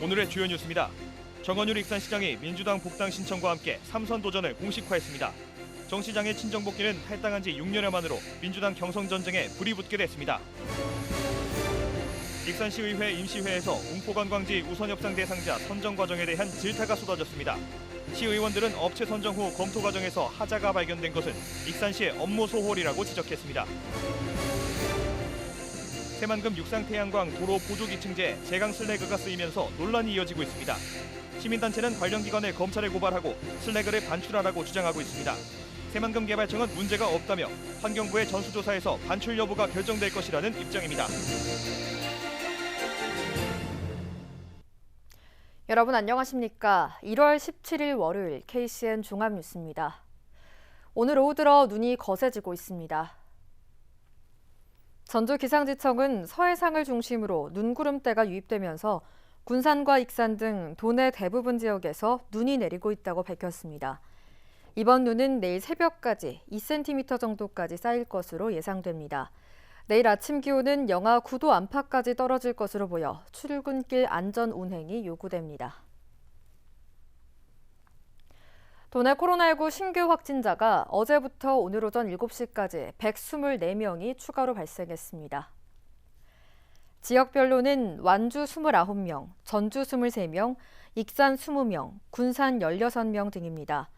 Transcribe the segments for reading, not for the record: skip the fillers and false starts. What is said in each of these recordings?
오늘의 주요 뉴스입니다. 정원율 익산시장이 민주당 복당 신청과 함께 3선 도전을 공식화했습니다. 정 시장의 친정 복귀는 탈당한 지 6년여 만으로 민주당 경선 전쟁에 불이 붙게 됐습니다. 익산시의회 임시회에서 웅포관광지 우선협상 대상자 선정 과정에 대한 질타가 쏟아졌습니다. 시의원들은 업체 선정 후 검토 과정에서 하자가 발견된 것은 익산시의 업무 소홀이라고 지적했습니다. 새만금 육상태양광 도로 보조 기층제 제강 슬래그가 쓰이면서 논란이 이어지고 있습니다. 시민단체는 관련 기관에 검찰에 고발하고 슬래그를 반출하라고 주장하고 있습니다. 새만금 개발청은 문제가 없다며 환경부의 전수조사에서 반출 여부가 결정될 것이라는 입장입니다. 여러분 안녕하십니까? 1월 17일 월요일 KCN 종합뉴스입니다. 오늘 오후 들어 눈이 거세지고 있습니다. 전주기상지청은 서해상을 중심으로 눈구름대가 유입되면서 군산과 익산 등 도내 대부분 지역에서 눈이 내리고 있다고 밝혔습니다. 이번 눈은 내일 새벽까지 2cm 정도까지 쌓일 것으로 예상됩니다. 내일 아침 기온은 영하 9도 안팎까지 떨어질 것으로 보여 출근길 안전 운행이 요구됩니다. 도내 코로나19 신규 확진자가 어제부터 오늘 오전 7시까지 124명이 추가로 발생했습니다. 지역별로는 완주 29명, 전주 23명, 익산 20명, 군산 16명 등입니다.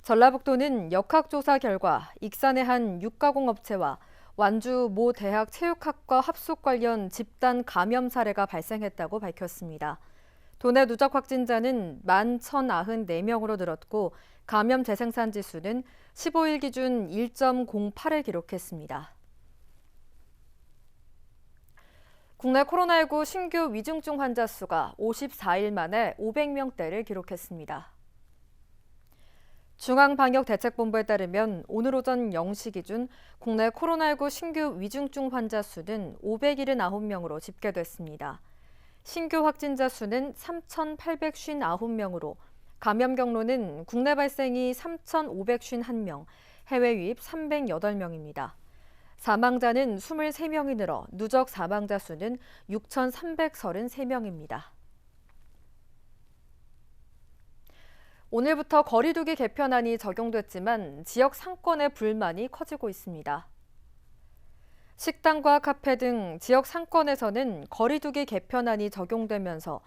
전라북도는 역학조사 결과 익산의 한 육가공업체와 완주 모 대학 체육학과 합숙 관련 집단 감염 사례가 발생했다고 밝혔습니다. 도내 누적 확진자는 11,094명으로 늘었고 감염 재생산 지수는 15일 기준 1.08을 기록했습니다. 국내 코로나19 신규 위중증 환자 수가 54일 만에 500명대를 기록했습니다. 중앙방역대책본부에 따르면 오늘 오전 0시 기준 국내 코로나19 신규 위중증 환자 수는 579명으로 집계됐습니다. 신규 확진자 수는 3,859명으로 감염 경로는 국내 발생이 3,551명, 해외 유입 308명입니다. 사망자는 23명이 늘어 누적 사망자 수는 6,333명입니다. 오늘부터 거리두기 개편안이 적용됐지만 지역 상권의 불만이 커지고 있습니다. 식당과 카페 등 지역 상권에서는 거리두기 개편안이 적용되면서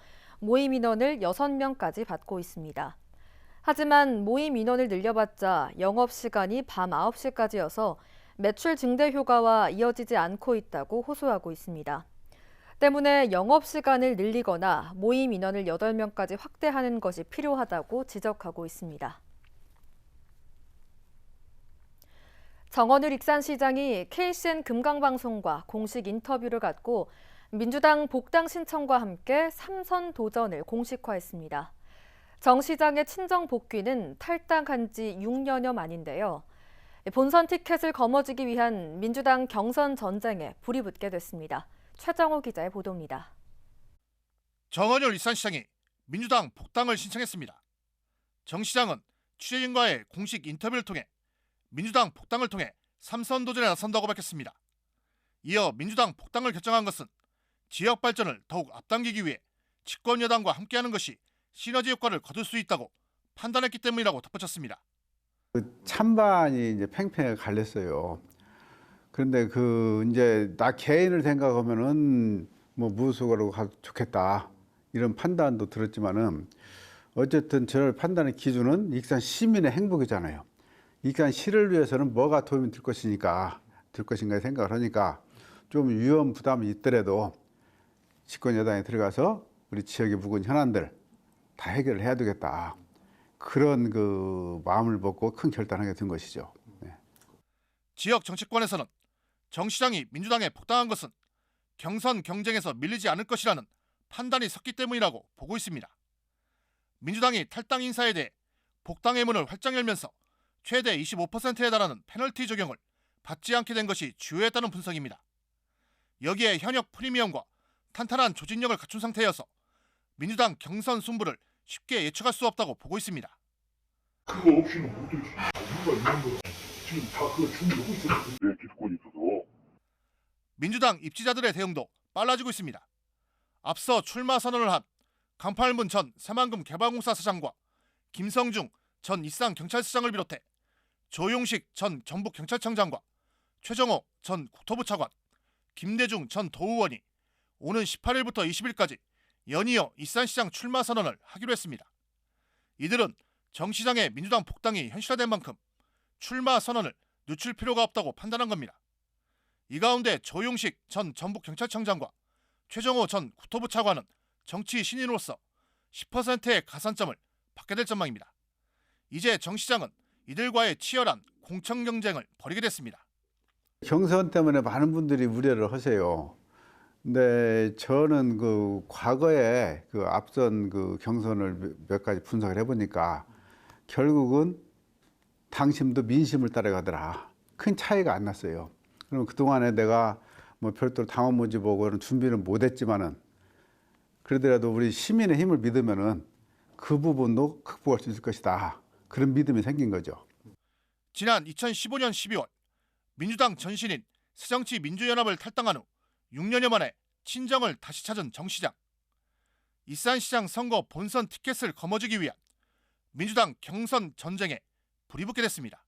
모임 인원을 6명까지 받고 있습니다. 하지만 모임 인원을 늘려봤자 영업시간이 밤 9시까지여서 매출 증대 효과와 이어지지 않고 있다고 호소하고 있습니다. 때문에 영업시간을 늘리거나 모임 인원을 8명까지 확대하는 것이 필요하다고 지적하고 있습니다. 정원율 익산시장이 KCN 금강방송과 공식 인터뷰를 갖고 민주당 복당 신청과 함께 3선 도전을 공식화했습니다. 정 시장의 친정 복귀는 탈당한 지 6년여 만인데요. 본선 티켓을 거머쥐기 위한 민주당 경선 전쟁에 불이 붙게 됐습니다. 최정호 기자의 보도입니다. 정원율 익산시장이 민주당 복당을 신청했습니다. 정 시장은 취재진과의 공식 인터뷰를 통해 민주당 복당을 통해 3선 도전에 나선다고 밝혔습니다. 이어 민주당 복당을 결정한 것은 지역 발전을 더욱 앞당기기 위해 집권 여당과 함께하는 것이 시너지 효과를 거둘 수 있다고 판단했기 때문이라고 덧붙였습니다. 찬반이 이제 팽팽하게 갈렸어요. 그런데 이제 나 개인을 생각하면은 뭐 무소속으로 가도 좋겠다 이런 판단도 들었지만은 어쨌든 저를 판단의 기준은 익산 시민의 행복이잖아요. 익산 시를 위해서는 뭐가 도움이 될 것인가 생각을 하니까 좀 위험 부담이 있더라도 집권 여당에 들어가서 우리 지역의 묵은 현안들 다 해결을 해야 되겠다. 그런 마음을 먹고 큰 결단을 하게 된 것이죠. 네. 지역 정치권에서는 정 시장이 민주당에 복당한 것은 경선 경쟁에서 밀리지 않을 것이라는 판단이 섰기 때문이라고 보고 있습니다. 민주당이 탈당 인사에 대해 복당의 문을 활짝 열면서 최대 25%에 달하는 페널티 적용을 받지 않게 된 것이 주요했다는 분석입니다. 여기에 현역 프리미엄과 탄탄한 조직력을 갖춘 상태여서 민주당 경선 승부를 쉽게 예측할 수 없다고 보고 있습니다. 그거 없이는 못 되지. 우리가 있는 거 지금 다 그거 준비하고 있었는데 내 기득권이 있어서. 민주당 입지자들의 대응도 빨라지고 있습니다. 앞서 출마 선언을 한 강팔문 전 새만금 개발공사 사장과 김성중 전 일산경찰서장을 비롯해 조용식 전 경북경찰청장과 최정호 전 국토부 차관, 김대중 전 도의원이 오는 18일부터 20일까지 연이어 일산시장 출마 선언을 하기로 했습니다. 이들은 정 시장의 민주당 복당이 현실화된 만큼 출마 선언을 늦출 필요가 없다고 판단한 겁니다. 이 가운데 조용식 전 전북경찰청장과 최정호 전 국토부 차관은 정치 신인으로서 10%의 가산점을 받게 될 전망입니다. 이제 정 시장은 이들과의 치열한 공천 경쟁을 벌이게 됐습니다. 경선 때문에 많은 분들이 우려를 하세요. 근데 저는 그 과거에 그 앞선 그 경선을 몇 가지 분석을 해보니까 결국은 당심도 민심을 따라가더라. 큰 차이가 안 났어요. 그럼 그동안에 내가 뭐 별도로 당원 모집하고 그런 준비는 못했지만은 그러더라도 우리 시민의 힘을 믿으면은 그 부분도 극복할 수 있을 것이다. 그런 믿음이 생긴 거죠. 지난 2015년 12월 민주당 전신인 새정치민주연합을 탈당한 후 6년여 만에 친정을 다시 찾은 정 시장. 일산시장 선거 본선 티켓을 거머쥐기 위한 민주당 경선 전쟁에 불이 붙게 됐습니다.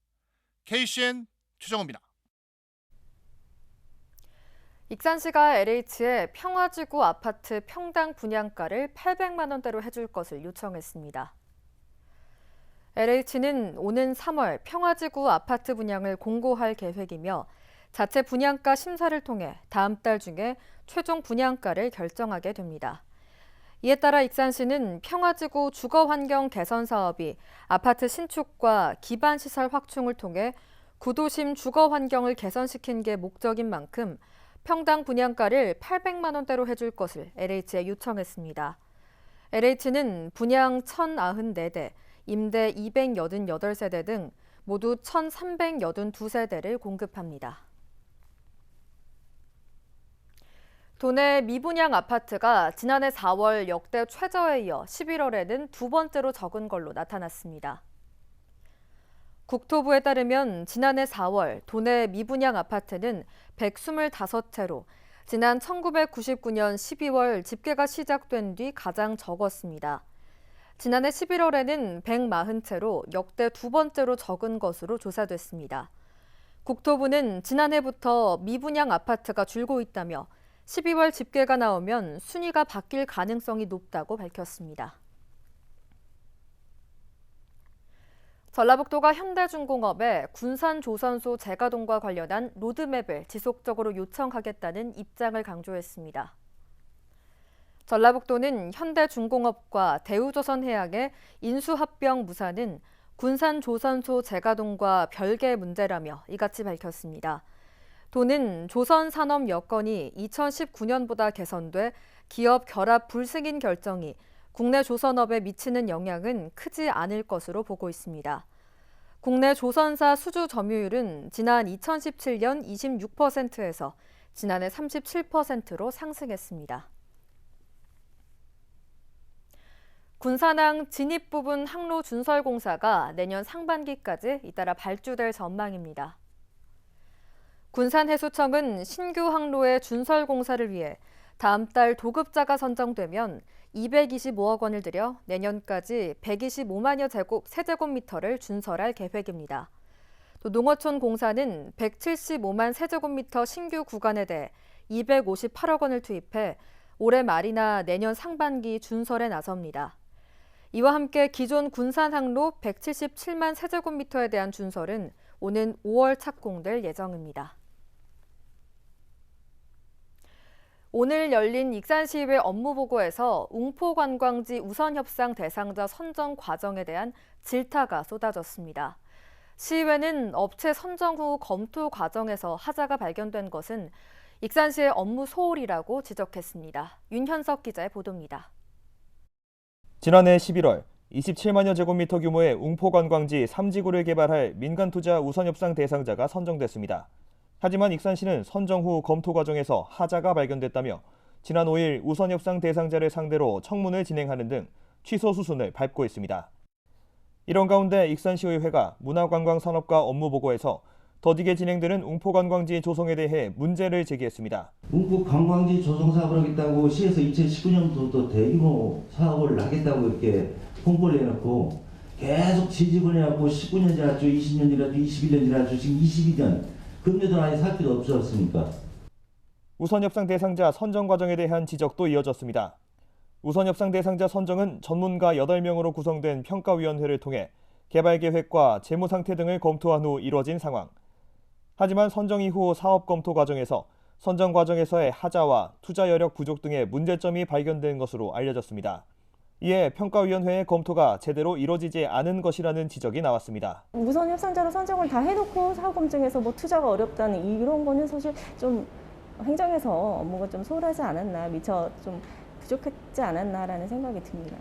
KCN 최정호입니다. 익산시가 LH에 평화지구 아파트 평당 분양가를 800만 원대로 해줄 것을 요청했습니다. LH는 오는 3월 평화지구 아파트 분양을 공고할 계획이며 자체 분양가 심사를 통해 다음 달 중에 최종 분양가를 결정하게 됩니다. 이에 따라 익산시는 평화지구 주거환경 개선 사업이 아파트 신축과 기반시설 확충을 통해 구도심 주거환경을 개선시킨 게 목적인 만큼 평당 분양가를 800만 원대로 해줄 것을 LH에 요청했습니다. LH는 분양 1,094대, 임대 288세대 등 모두 1,382세대를 공급합니다. 도내 미분양 아파트가 지난해 4월 역대 최저에 이어 11월에는 두 번째로 적은 걸로 나타났습니다. 국토부에 따르면 지난해 4월 도내 미분양 아파트는 125채로 지난 1999년 12월 집계가 시작된 뒤 가장 적었습니다. 지난해 11월에는 140채로 역대 두 번째로 적은 것으로 조사됐습니다. 국토부는 지난해부터 미분양 아파트가 줄고 있다며 12월 집계가 나오면 순위가 바뀔 가능성이 높다고 밝혔습니다. 전라북도가 현대중공업에 군산조선소 재가동과 관련한 로드맵을 지속적으로 요청하겠다는 입장을 강조했습니다. 전라북도는 현대중공업과 대우조선해양의 인수합병 무산은 군산조선소 재가동과 별개의 문제라며 이같이 밝혔습니다. 도는 조선산업 여건이 2019년보다 개선돼 기업 결합 불승인 결정이 국내 조선업에 미치는 영향은 크지 않을 것으로 보고 있습니다. 국내 조선사 수주 점유율은 지난 2017년 26%에서 지난해 37%로 상승했습니다. 군산항 진입 부분 항로 준설 공사가 내년 상반기까지 잇따라 발주될 전망입니다. 군산해수청은 신규 항로의 준설 공사를 위해 다음 달 도급자가 선정되면 225억 원을 들여 내년까지 125만여 세제곱미터를 준설할 계획입니다. 또 농어촌 공사는 175만 세제곱미터 신규 구간에 대해 258억 원을 투입해 올해 말이나 내년 상반기 준설에 나섭니다. 이와 함께 기존 군산항로 177만 세제곱미터에 대한 준설은 오는 5월 착공될 예정입니다. 오늘 열린 익산시의회 업무보고에서 웅포관광지 우선협상 대상자 선정 과정에 대한 질타가 쏟아졌습니다. 시의회는 업체 선정 후 검토 과정에서 하자가 발견된 것은 익산시의 업무 소홀이라고 지적했습니다. 윤현석 기자의 보도입니다. 지난해 11월 27만여 제곱미터 규모의 웅포관광지 3지구를 개발할 민간투자 우선협상 대상자가 선정됐습니다. 하지만 익산시는 선정 후 검토 과정에서 하자가 발견됐다며 지난 5일 우선협상 대상자를 상대로 청문을 진행하는 등 취소 수순을 밟고 있습니다. 이런 가운데 익산시의회가 문화관광산업과 업무보고에서 더디게 진행되는 웅포관광지 조성에 대해 문제를 제기했습니다. 웅포 관광지 조성 사업을 하겠다고 시에서 2019년부터 대규모 사업을 하겠다고 이렇게 홍보를 해놓고 계속 지지분해하고 19년 지났죠, 20년 지났죠, 21년 지났죠, 지금 22년 금년도 아예 살 필요 없었습니까? 우선협상 대상자 선정 과정에 대한 지적도 이어졌습니다. 우선협상 대상자 선정은 전문가 8명으로 구성된 평가위원회를 통해 개발 계획과 재무 상태 등을 검토한 후 이뤄진 상황. 하지만 선정 이후 사업 검토 과정에서 선정 과정에서의 하자와 투자 여력 부족 등의 문제점이 발견된 것으로 알려졌습니다. 이에 평가위원회의 검토가 제대로 이뤄지지 않은 것이라는 지적이 나왔습니다. 우선 협상자로 선정을 다 해놓고 사업 검증에서 뭐 투자가 어렵다는 이런 거는 사실 좀 행정에서 업무가 좀 소홀하지 않았나, 미처 좀 부족했지 않았나라는 생각이 듭니다.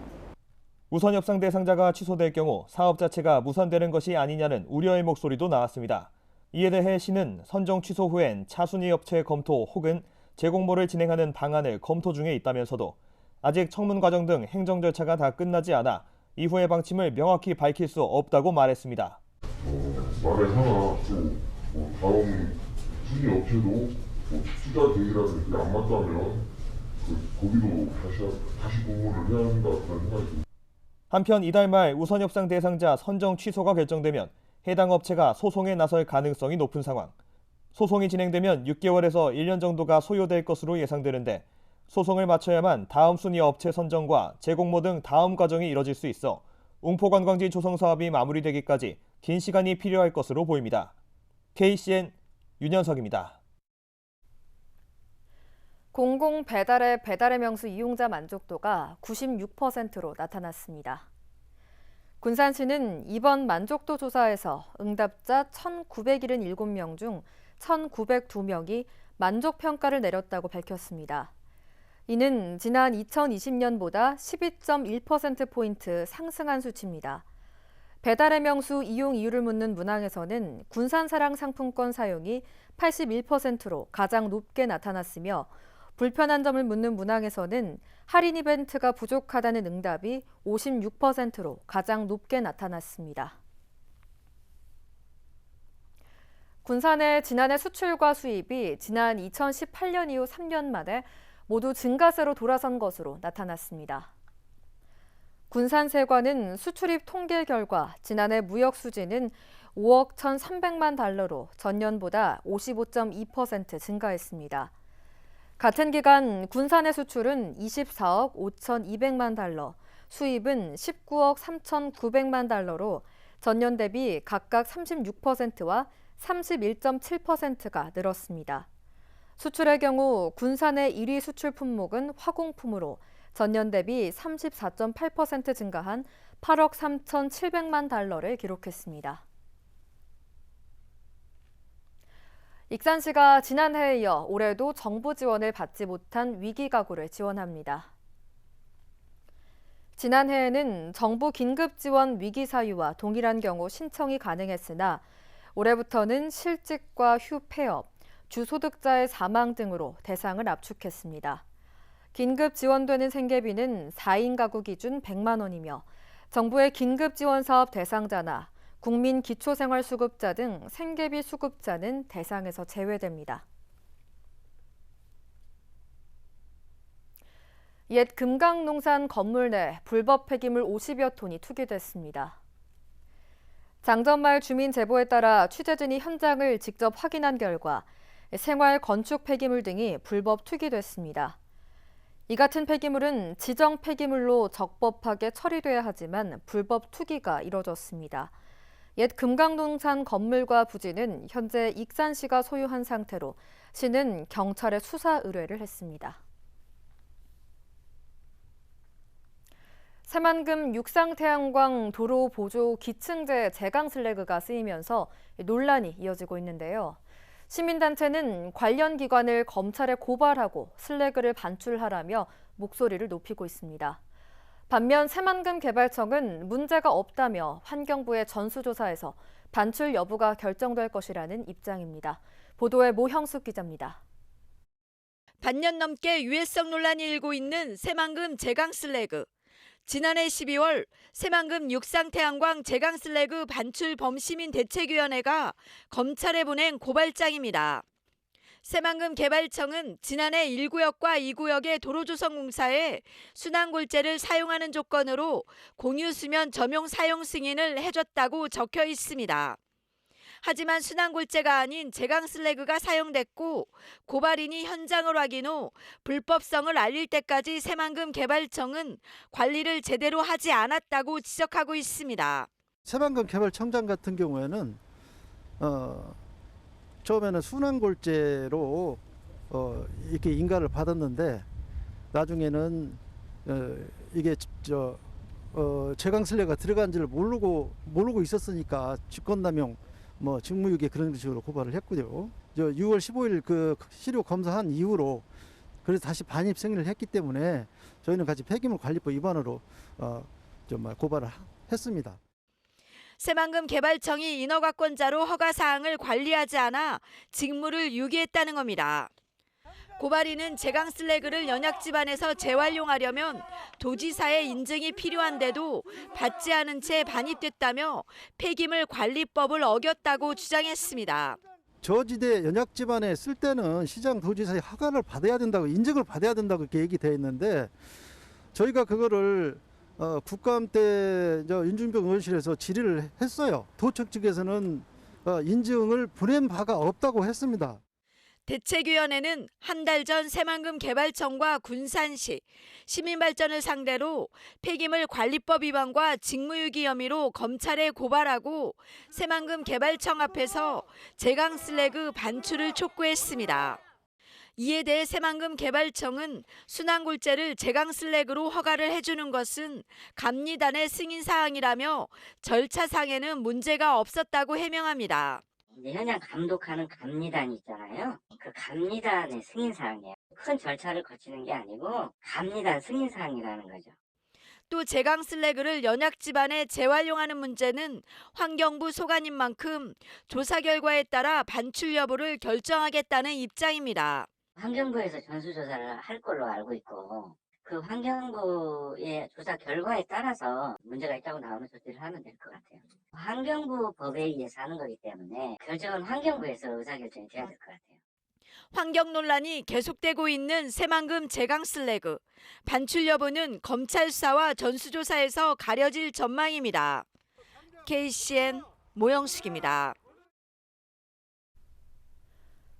우선 협상 대상자가 취소될 경우 사업 자체가 무산되는 것이 아니냐는 우려의 목소리도 나왔습니다. 이에 대해 시는 선정 취소 후엔 차순위 업체 검토 혹은 재공모를 진행하는 방안을 검토 중에 있다면서도 아직 청문 과정 등 행정 절차가 다 끝나지 않아 이후의 방침을 명확히 밝힐 수 없다고 말했습니다. 만에 하나 또 다음 순위 업체도 투자 계획이라는 게 안 맞다면 거기도 다시 공모를 해야 한다는 생각이 듭니다. 한편 이달 말 우선 협상 대상자 선정 취소가 결정되면 해당 업체가 소송에 나설 가능성이 높은 상황. 소송이 진행되면 6개월에서 1년 정도가 소요될 것으로 예상되는데 소송을 마쳐야만 다음 순위 업체 선정과 재공모 등 다음 과정이 이뤄질 수 있어 웅포관광지 조성 사업이 마무리되기까지 긴 시간이 필요할 것으로 보입니다. KCN 윤현석입니다. 공공 배달의 명수 이용자 만족도가 96%로 나타났습니다. 군산시는 이번 만족도 조사에서 응답자 1,977명 중 1,902명이 만족평가를 내렸다고 밝혔습니다. 이는 지난 2020년보다 12.1%포인트 상승한 수치입니다. 배달의 명수 이용 이유를 묻는 문항에서는 군산사랑 상품권 사용이 81%로 가장 높게 나타났으며 불편한 점을 묻는 문항에서는 할인 이벤트가 부족하다는 응답이 56%로 가장 높게 나타났습니다. 군산의 지난해 수출과 수입이 지난 2018년 이후 3년 만에 모두 증가세로 돌아선 것으로 나타났습니다. 군산세관은 수출입 통계 결과 지난해 무역 수지는 5억 1,300만 달러로 전년보다 55.2% 증가했습니다. 같은 기간 군산의 수출은 24억 5,200만 달러, 수입은 19억 3,900만 달러로 전년 대비 각각 36%와 31.7%가 늘었습니다. 수출의 경우 군산의 1위 수출 품목은 화공품으로 전년 대비 34.8% 증가한 8억 3,700만 달러를 기록했습니다. 익산시가 지난해에 이어 올해도 정부 지원을 받지 못한 위기 가구를 지원합니다. 지난해에는 정부 긴급 지원 위기 사유와 동일한 경우 신청이 가능했으나 올해부터는 실직과 휴 폐업, 주소득자의 사망 등으로 대상을 압축했습니다. 긴급 지원되는 생계비는 4인 가구 기준 100만 원이며 정부의 긴급 지원 사업 대상자나 국민 기초생활수급자 등 생계비 수급자는 대상에서 제외됩니다. 옛 금강농산 건물 내 불법 폐기물 50여 톤이 투기됐습니다. 장전말 주민 제보에 따라 취재진이 현장을 직접 확인한 결과 생활 건축 폐기물 등이 불법 투기됐습니다. 이 같은 폐기물은 지정 폐기물로 적법하게 처리돼야 하지만 불법 투기가 이뤄졌습니다. 옛 금강농산 건물과 부지는 현재 익산시가 소유한 상태로 시는 경찰에 수사 의뢰를 했습니다. 새만금 육상태양광 도로 보조 기층제 제강 슬래그가 쓰이면서 논란이 이어지고 있는데요. 시민단체는 관련 기관을 검찰에 고발하고 슬래그를 반출하라며 목소리를 높이고 있습니다. 반면 새만금 개발청은 문제가 없다며 환경부의 전수조사에서 반출 여부가 결정될 것이라는 입장입니다. 보도에 모형숙 기자입니다. 반년 넘게 유해성 논란이 일고 있는 새만금 제강 슬래그. 지난해 12월 새만금 육상태양광 제강슬래그 반출 범시민대책위원회가 검찰에 보낸 고발장입니다. 새만금 개발청은 지난해 1구역과 2구역의 도로조성공사에 순환골재를 사용하는 조건으로 공유수면 점용 사용 승인을 해줬다고 적혀 있습니다. 하지만 순환골재가 아닌 제강슬래그가 사용됐고 고발인이 현장을 확인 후 불법성을 알릴 때까지 새만금 개발청은 관리를 제대로 하지 않았다고 지적하고 있습니다. 새만금 개발청장 같은 경우에는 처음에는 순환골재로 이렇게 인가를 받았는데 나중에는 이게 제강슬래그가 들어간지를 모르고 있었으니까 직권남용 직무유기 그런 식으로 고발을 했고요. 6월 15일 그 시료 검사한 이후로 그래서 다시 반입 승인을 했기 때문에 저희는 같이 폐기물 관리법 위반으로 고발을 했습니다. 새만금 개발청이 인허가권자로 허가사항을 관리하지 않아 직무를 유기했다는 겁니다. 고발인은 제강슬래그를 연약지반에서 재활용하려면 도지사의 인증이 필요한데도 받지 않은 채 반입됐다며 폐기물 관리법을 어겼다고 주장했습니다. 저지대 연약지반에 쓸 때는 시장 도지사의 허가를 받아야 된다고 인증을 받아야 된다고 이렇게 얘기되어 있는데 저희가 그거를 국감 때 윤준병 의원실에서 질의를 했어요. 도청 측에서는 인증을 보낸 바가 없다고 했습니다. 대책위원회는 한 달 전 새만금 개발청과 군산시, 시민발전을 상대로 폐기물 관리법 위반과 직무유기 혐의로 검찰에 고발하고 새만금 개발청 앞에서 제강슬래그 반출을 촉구했습니다. 이에 대해 새만금 개발청은 순환골재를 제강슬래그로 허가를 해주는 것은 감리단의 승인사항이라며 절차상에는 문제가 없었다고 해명합니다. 현장 감독하는 감리단이 있잖아요. 그 감리단의 승인사항이에요. 큰 절차를 거치는 게 아니고 감리단 승인사항이라는 거죠. 또 제강슬래그를 연약지반에 재활용하는 문제는 환경부 소관인 만큼 조사 결과에 따라 반출 여부를 결정하겠다는 입장입니다. 환경부에서 전수조사를 할 걸로 알고 있고 그 환경부의 조사 결과에 따라서 문제가 있다고 나오는 조치를 하면 될 것 같아요. 환경부 법에 의해서 하는 거기 때문에 결정은 환경부에서 의사결정이 돼야 될 것 같아요. 환경 논란이 계속되고 있는 새만금 제강슬래그. 반출 여부는 검찰 수사와 전수조사에서 가려질 전망입니다. KCN 모영숙입니다.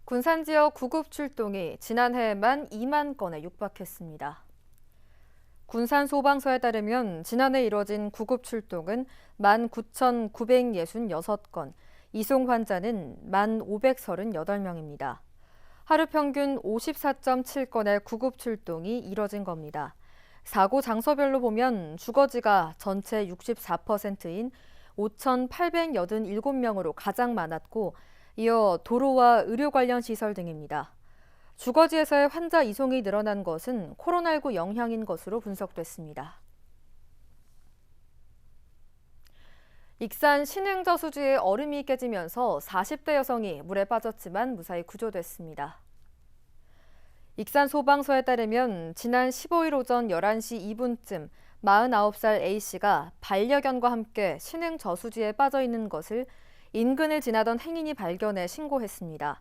군산 지역 구급 출동이 지난해에만 2만 건에 육박했습니다. 군산 소방서에 따르면 지난해 이뤄진 구급 출동은 19,966건, 이송 환자는 1,538명입니다. 하루 평균 54.7건의 구급 출동이 이뤄진 겁니다. 사고 장소별로 보면 주거지가 전체 64%인 5,887명으로 가장 많았고 이어 도로와 의료 관련 시설 등입니다. 주거지에서의 환자 이송이 늘어난 것은 코로나19 영향인 것으로 분석됐습니다. 익산 신흥저수지에 얼음이 깨지면서 40대 여성이 물에 빠졌지만 무사히 구조됐습니다. 익산 소방서에 따르면 지난 15일 오전 11시 2분쯤 49살 A씨가 반려견과 함께 신흥저수지에 빠져 있는 것을 인근을 지나던 행인이 발견해 신고했습니다.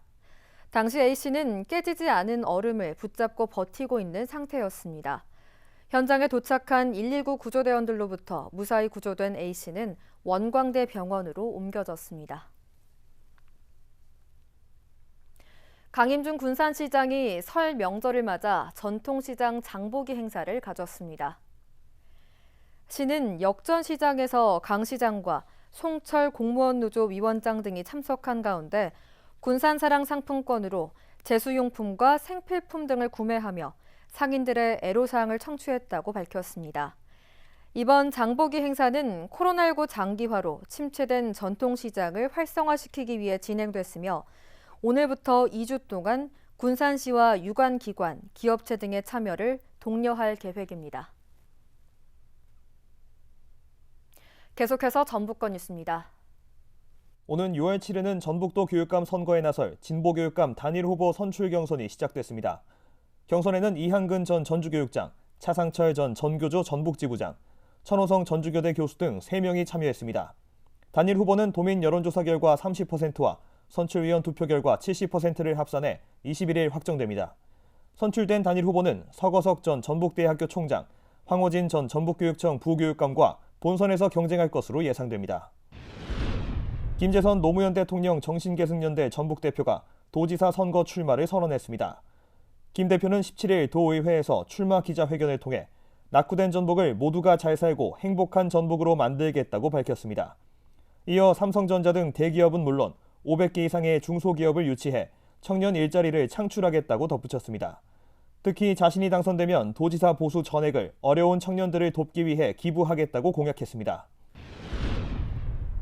당시 A씨는 깨지지 않은 얼음을 붙잡고 버티고 있는 상태였습니다. 현장에 도착한 119 구조대원들로부터 무사히 구조된 A씨는 원광대 병원으로 옮겨졌습니다. 강임준 군산시장이 설 명절을 맞아 전통시장 장보기 행사를 가졌습니다. 시는 역전시장에서 강 시장과 송철 공무원노조 위원장 등이 참석한 가운데 군산사랑 상품권으로 제수용품과 생필품 등을 구매하며 상인들의 애로사항을 청취했다고 밝혔습니다. 이번 장보기 행사는 코로나19 장기화로 침체된 전통시장을 활성화시키기 위해 진행됐으며 오늘부터 2주 동안 군산시와 유관기관, 기업체 등의 참여를 독려할 계획입니다. 계속해서 전북권 뉴스입니다. 오는 6월 7일은 전북도 교육감 선거에 나설 진보교육감 단일 후보 선출 경선이 시작됐습니다. 경선에는 이한근 전 전주교육장, 차상철 전 전교조 전북지부장, 천호성 전주교대 교수 등 3명이 참여했습니다. 단일 후보는 도민 여론조사 결과 30%와 선출위원 투표 결과 70%를 합산해 21일 확정됩니다. 선출된 단일 후보는 서거석 전 전북대학교 총장, 황호진 전 전북교육청 부교육감과 본선에서 경쟁할 것으로 예상됩니다. 김재선 노무현 대통령 정신계승연대 전북대표가 도지사 선거 출마를 선언했습니다. 김 대표는 17일 도의회에서 출마 기자회견을 통해 낙후된 전북을 모두가 잘 살고 행복한 전북으로 만들겠다고 밝혔습니다. 이어 삼성전자 등 대기업은 물론 500개 이상의 중소기업을 유치해 청년 일자리를 창출하겠다고 덧붙였습니다. 특히 자신이 당선되면 도지사 보수 전액을 어려운 청년들을 돕기 위해 기부하겠다고 공약했습니다.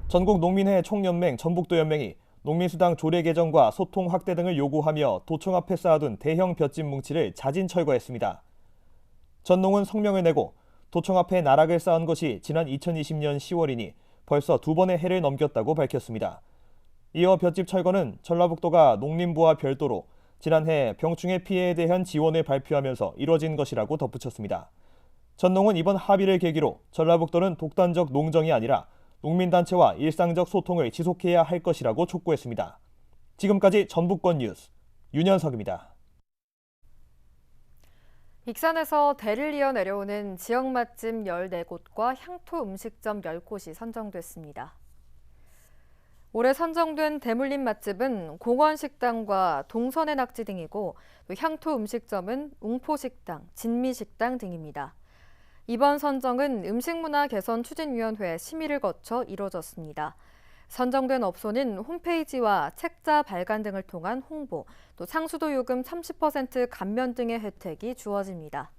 전국농민회 총연맹 전북도연맹이 농민수당 조례 개정과 소통 확대 등을 요구하며 도청 앞에 쌓아둔 대형 볏짚 뭉치를 자진 철거했습니다. 전농은 성명을 내고 도청 앞에 나락을 쌓은 것이 지난 2020년 10월이니 벌써 2번의 해를 넘겼다고 밝혔습니다. 이어 볏짚 철거는 전라북도가 농림부와 별도로 지난해 병충해 피해에 대한 지원을 발표하면서 이뤄진 것이라고 덧붙였습니다. 전농은 이번 합의를 계기로 전라북도는 독단적 농정이 아니라 농민단체와 일상적 소통을 지속해야 할 것이라고 촉구했습니다. 지금까지 전북권 뉴스 윤현석입니다. 익산에서 대를 이어 내려오는 지역 맛집 14곳과 향토 음식점 10곳이 선정됐습니다. 올해 선정된 대물림 맛집은 공원식당과 동선의 낙지 등이고 또 향토 음식점은 웅포식당, 진미식당 등입니다. 이번 선정은 음식문화 개선 추진위원회 심의를 거쳐 이뤄졌습니다. 선정된 업소는 홈페이지와 책자 발간 등을 통한 홍보, 또 상수도 요금 30% 감면 등의 혜택이 주어집니다.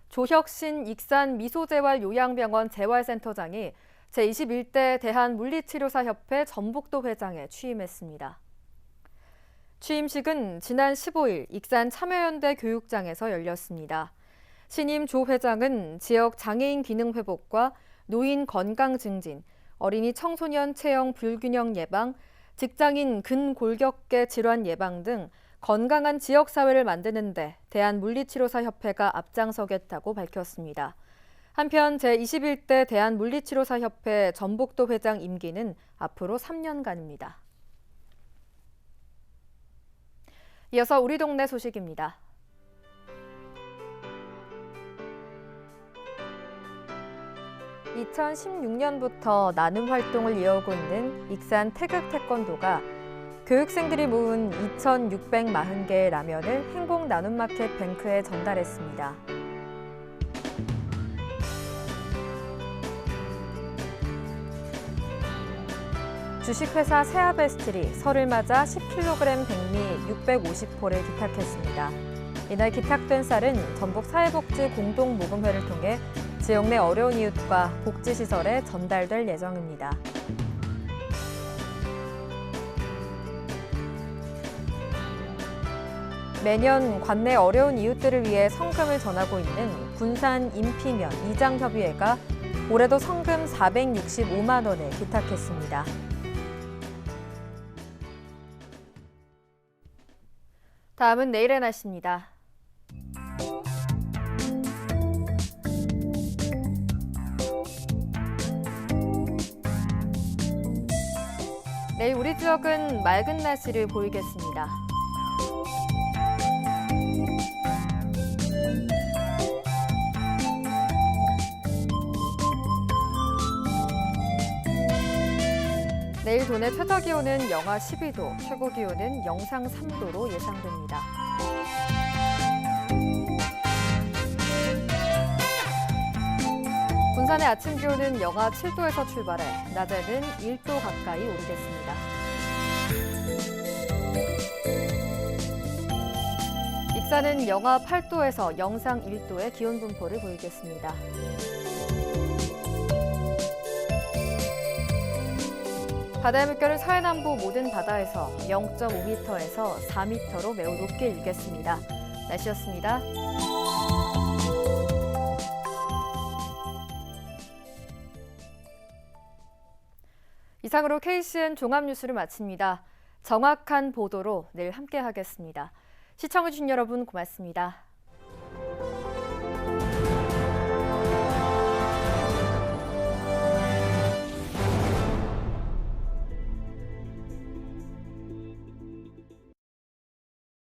조혁신 익산 미소재활요양병원 재활센터장이 제21대 대한물리치료사협회 전북도 회장에 취임했습니다. 취임식은 지난 15일 익산 참여연대 교육장에서 열렸습니다. 신임 조 회장은 지역 장애인 기능 회복과 노인 건강 증진, 어린이 청소년 체형 불균형 예방, 직장인 근골격계 질환 예방 등 건강한 지역사회를 만드는 데 대한물리치료사협회가 앞장서겠다고 밝혔습니다. 한편 제21대 대한물리치료사협회 전북도 회장 임기는 앞으로 3년간입니다. 이어서 우리 동네 소식입니다. (2016년부터) 나눔 활동을 이어오고 있는 익산 태극 태권도가 교육생들이 모은 2,640개의 라면을 행복 나눔 마켓 뱅크에 전달했습니다. 주식회사 세아베스틸이 설을 맞아 10kg 백미 650포를 기탁했습니다. 이날 기탁된 쌀은 전북 사회복지 공동모금회를 통해 지역 내 어려운 이웃과 복지시설에 전달될 예정입니다. 매년 관내 어려운 이웃들을 위해 성금을 전하고 있는 군산 인피면 이장협의회가 올해도 성금 465만 원을 기탁했습니다. 다음은 내일의 날씨입니다. 내일 우리 지역은 맑은 날씨를 보이겠습니다. 내일 도내 최저기온은 영하 12도, 최고기온은 영상 3도로 예상됩니다. 군산의 아침 기온은 영하 7도에서 출발해 낮에는 1도 가까이 오르겠습니다. 익산은 영하 8도에서 영상 1도의 기온 분포를 보이겠습니다. 바다의 물결은 서해남부 모든 바다에서 0.5m에서 4m로 매우 높게 일겠습니다. 날씨였습니다. 이상으로 KCN 종합뉴스를 마칩니다. 정확한 보도로 내일 함께하겠습니다. 시청해주신 여러분 고맙습니다.